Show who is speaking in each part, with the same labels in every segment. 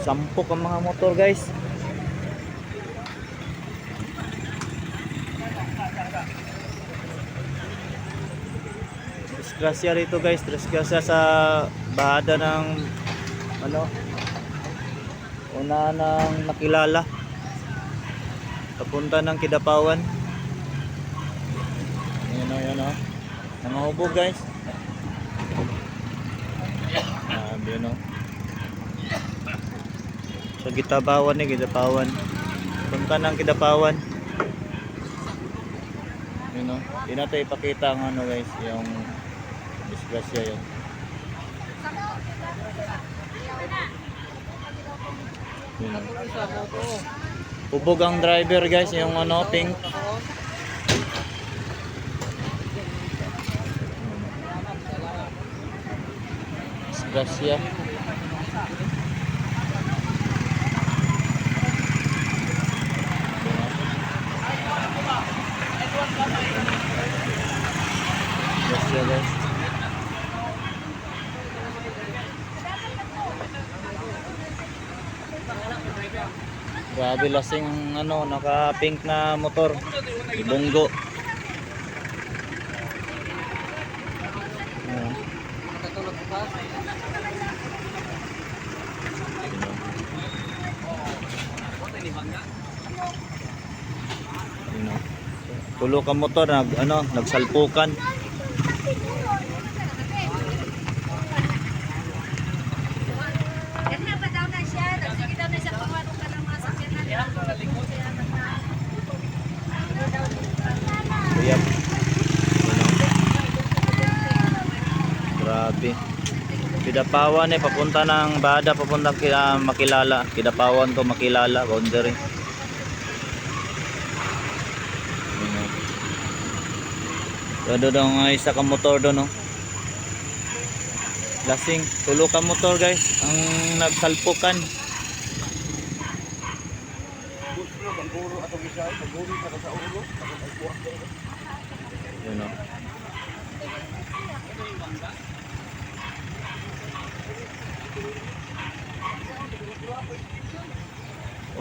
Speaker 1: Sampok ang mga motor guys. Disgrasya rito guys, disgrasya sa bahada ng ano, una ng nakilala papunta ng Kidapawan. Yan o, nangahubog guys. Yan o, sa Kidapawan ni Kidapawan, punta ng Kidapawan. Yun o, hindi natin ipakita ang ano guys, yung disgrasya yun. Ubog ang driver guys, yung ano, pink. Disgrasya. Disgrasya guys. Grabe lasing ano, naka pink na motor, bunggo. Tulo ka motor nagsalpukan. Yep. Grabe. Kidapawan papunta ng Bada, papunta Makilala. Kidapawan to Makilala, boundary. Doon ang isa ka motor doon, no. Lasing, tulo ka motor guys ang nagsalpukan. Yun o.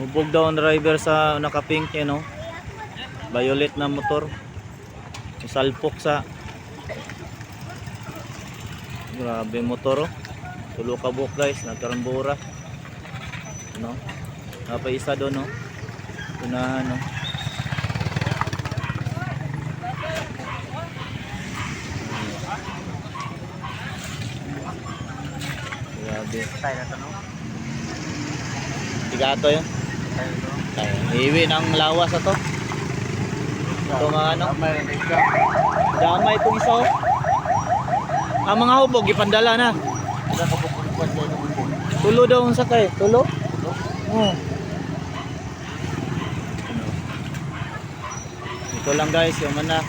Speaker 1: Ubog daw ang driver sa naka-pink yan, no. Violet na motor. Salpok sa. Grabe motor, oh. Tulo ka buhok guys, nagkarambura. No? Napay isa doon, no. Unahan, no. Grabe. Tayo na to, no? Tigato yun. Tayo. Iwi ng lawas na to. Ito mga ano. Damay itong isa, oh. Ang mga hubog, ipandala na. Tulo daw ang sakay. Tulo? Oo. Ito lang guys, yung mana.